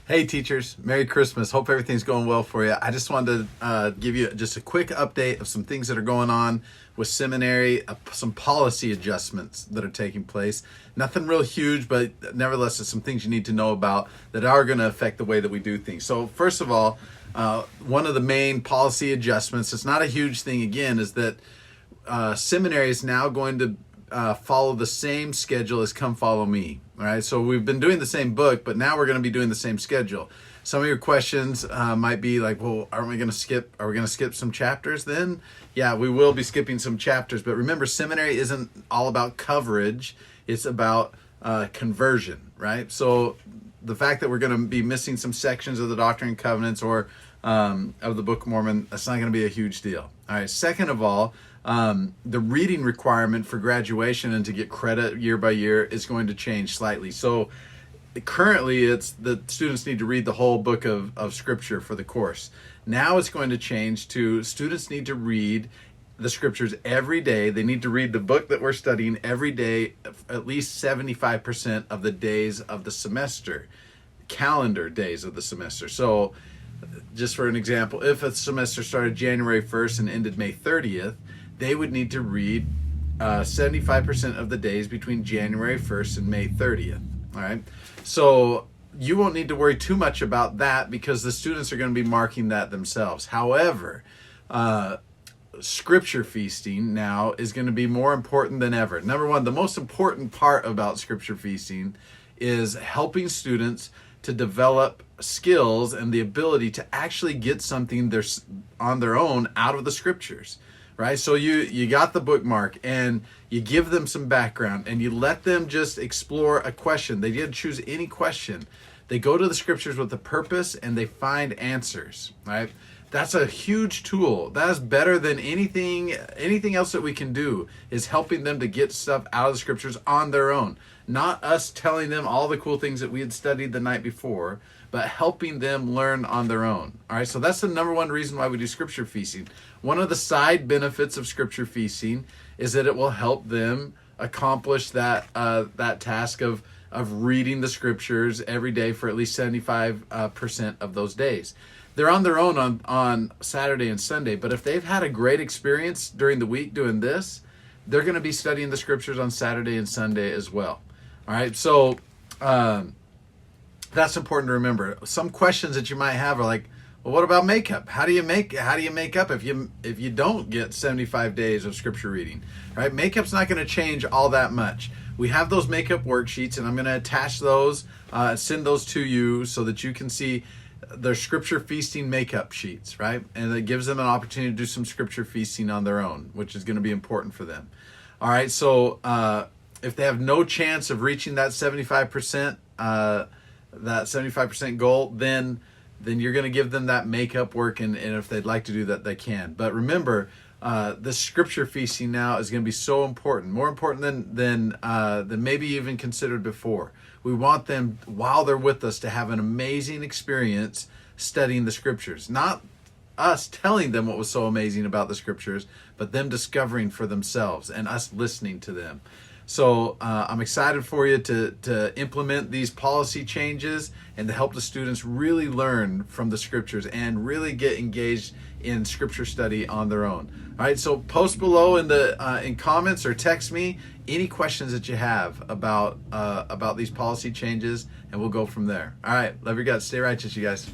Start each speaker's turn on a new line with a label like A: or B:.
A: Hey teachers, Merry Christmas. Hope everything's going well for you. I just wanted to give you just a quick update of some things that are going on with seminary, some policy adjustments that are taking place. Nothing real huge, but nevertheless, there's some things you need to know about that are going to affect the way that we do things. So first of all, one of the main policy adjustments, it's not a huge thing again, is that seminary is now going to follow the same schedule as Come Follow Me. All right, so we've been doing the same book, but now we're going to be doing the same schedule. Some of your questions might be like, well, are we going to skip some chapters then? Yeah, we will be skipping some chapters, but remember, seminary isn't all about coverage. It's about conversion, right? So the fact that we're going to be missing some sections of the Doctrine and Covenants or of the Book of Mormon, that's not going to be a huge deal. All right, second of all, the reading requirement for graduation and to get credit year by year is going to change slightly. So currently it's the students need to read the whole book of scripture for the course. Now it's going to change to students need to read the scriptures every day. They need to read the book that we're studying every day, at least 75% of the days of the semester, calendar days of the semester. So just for an example, if a semester started January 1st and ended May 30th, they would need to read 75% of the days between January 1st and May 30th. All right. So you won't need to worry too much about that because the students are going to be marking that themselves. However, scripture feasting now is going to be more important than ever. Number one, the most important part about scripture feasting is helping students to develop skills and the ability to actually get something on their own out of the scriptures. Right? So you got the bookmark and you give them some background and you let them just explore a question. They didn't choose any question. They go to the scriptures with a purpose and they find answers, right? That's a huge tool. That is better than anything else that we can do, is helping them to get stuff out of the scriptures on their own. Not us telling them all the cool things that we had studied the night before, but helping them learn on their own. All right, so that's the number one reason why we do scripture feasting. One of the side benefits of scripture feasting is that it will help them accomplish that task of reading the scriptures every day for at least 75% of those days. They're on their own on Saturday and Sunday, but if they've had a great experience during the week doing this, they're going to be studying the scriptures on Saturday and Sunday as well. All right, so that's important to remember. Some questions that you might have are like, well, what about makeup? How do you make up if you don't get 75 days of scripture reading? Right? Makeup's not going to change all that much. We have those makeup worksheets, and I'm going to attach those, send those to you so that you can see their scripture feasting makeup sheets, right? And it gives them an opportunity to do some scripture feasting on their own, which is going to be important for them. All right, so if they have no chance of reaching that 75%, that 75% goal, then you're going to give them that makeup work, and if they'd like to do that, they can. But remember, the scripture feasting now is going to be so important, more important than maybe even considered before. We want them, while they're with us, to have an amazing experience studying the scriptures. Not us telling them what was so amazing about the scriptures, but them discovering for themselves and us listening to them. So I'm excited for you to implement these policy changes and to help the students really learn from the scriptures and really get engaged in scripture study on their own. All right, so post below in comments or text me any questions that you have about these policy changes, and we'll go from there. All right, love your guts. Stay righteous, you guys.